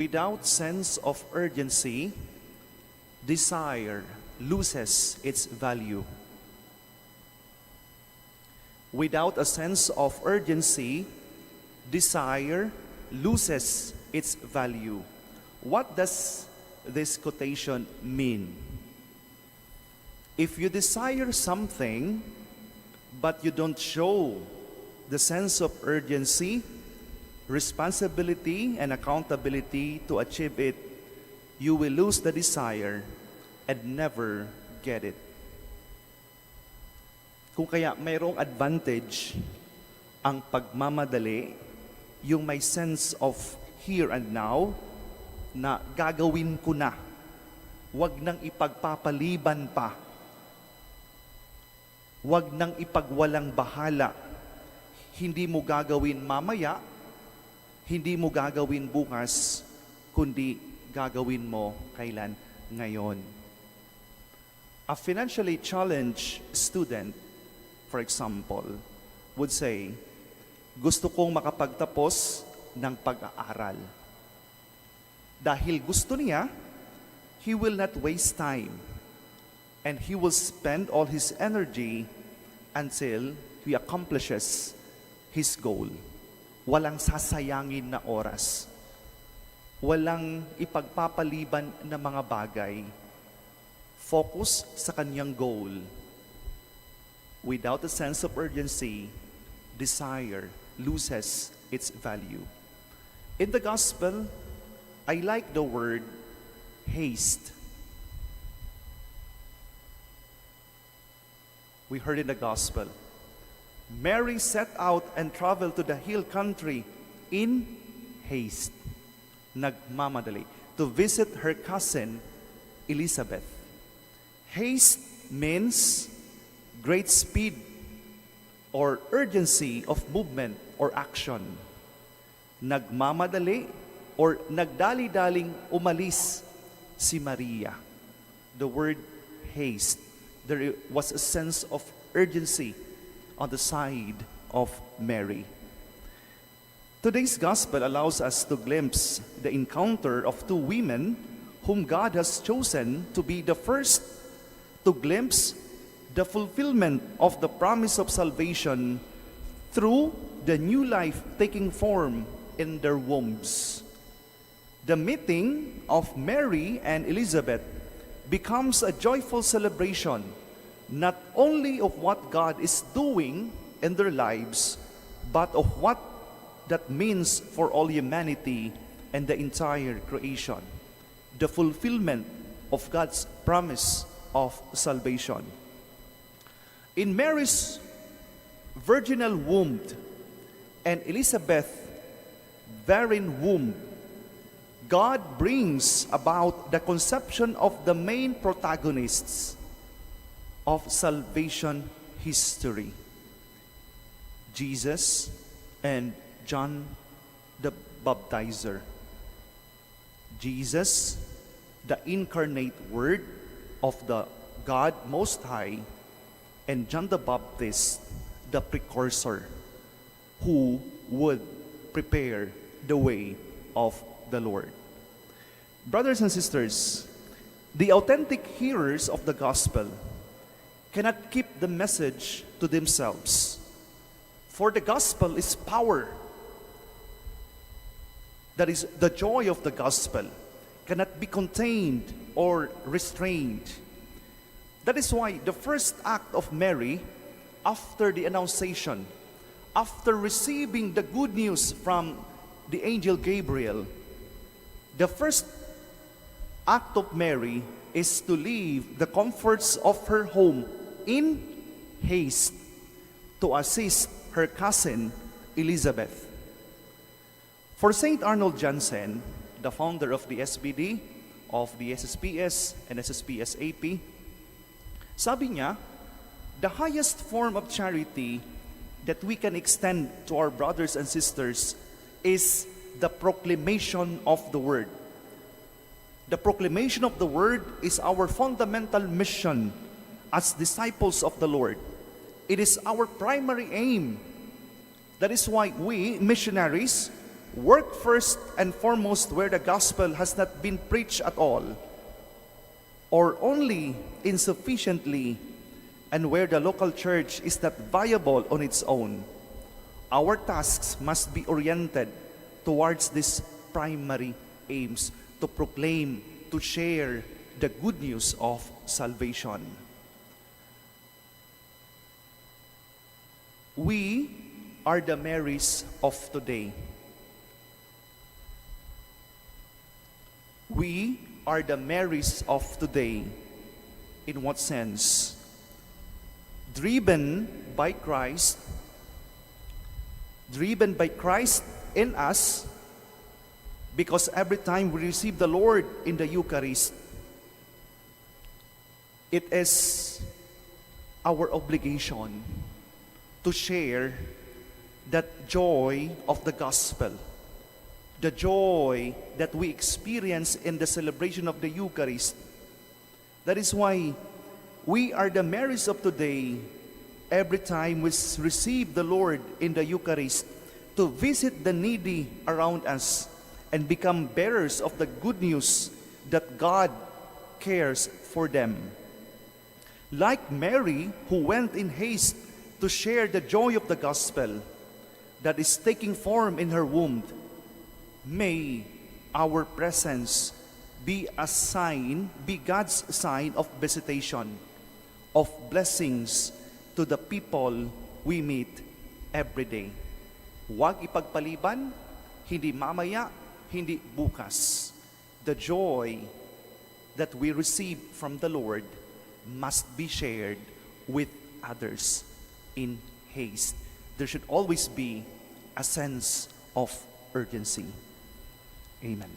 Without sense of urgency, desire loses its value. Without a sense of urgency, desire loses its value. What does this quotation mean? If you desire something, but you don't show the sense of urgency, responsibility, and accountability to achieve it, you will lose the desire and never get it. Kung kaya mayroong advantage ang pagmamadali, yung may sense of here and now, na gagawin ko na, wag nang ipagpapaliban pa, wag nang ipagwalang bahala, hindi mo gagawin mamaya, hindi mo gagawin bukas, kundi gagawin mo kailan? Ngayon. A financially challenged student, for example, would say, gusto kong makapagtapos ng pag-aaral. Dahil gusto niya, he will not waste time and he will spend all his energy until he accomplishes his goal. Walang sasayangin na oras. Walang ipagpapaliban na mga bagay. Focus sa kanyang goal. Without a sense of urgency, desire loses its value. In the gospel, I like the word haste. We heard in the gospel, Mary set out and traveled to the hill country in haste, nagmamadali, to visit her cousin Elizabeth. Haste means great speed or urgency of movement or action. Nagmamadali or nagdali-daling umalis si Maria. The word haste, there was a sense of urgency on the side of Mary. Today's gospel allows us to glimpse the encounter of two women whom God has chosen to be the first to glimpse the fulfillment of the promise of salvation through the new life taking form in their wombs. The meeting of Mary and Elizabeth becomes a joyful celebration not only of what God is doing in their lives, but of what that means for all humanity and the entire creation. The fulfillment of God's promise of salvation. In Mary's virginal womb and Elizabeth's barren womb, God brings about the conception of the main protagonists of salvation history, Jesus and John the Baptizer. Jesus, the incarnate Word of the God Most High, and John the Baptist, the precursor, who would prepare the way of the Lord. Brothers and sisters, the authentic hearers of the gospel cannot keep the message to themselves. For the gospel is power. That is, the joy of the gospel cannot be contained or restrained. That is why the first act of Mary, after the Annunciation, after receiving the good news from the angel Gabriel, the first act of Mary is to leave the comforts of her home in haste to assist her cousin Elizabeth. For St. Arnold Janssen, the founder of the SVD, of the SSPS and SSPS AP, sabi niya, the highest form of charity that we can extend to our brothers and sisters is the proclamation of the Word. The proclamation of the Word is our fundamental mission as disciples of the Lord. It is our primary aim. That is why we, missionaries, work first and foremost where the gospel has not been preached at all, or only insufficiently, and where the local church is not viable on its own. Our tasks must be oriented towards these primary aims, to proclaim, to share the good news of salvation. We are the Marys of today. We are the Marys of today. In what sense? Driven by Christ in us, because every time we receive the Lord in the Eucharist, it is our obligation to share that joy of the gospel, the joy that we experience in the celebration of the Eucharist. That is why we are the Marys of today. Every time we receive the Lord in the Eucharist, to visit the needy around us and become bearers of the good news that God cares for them. Like Mary, who went in haste to share the joy of the gospel that is taking form in her womb, may our presence be a sign, be God's sign of visitation, of blessings to the people we meet every day. Huwag ipagpaliban, hindi mamaya, hindi bukas. The joy that we receive from the Lord must be shared with others in haste. There should always be a sense of urgency. Amen.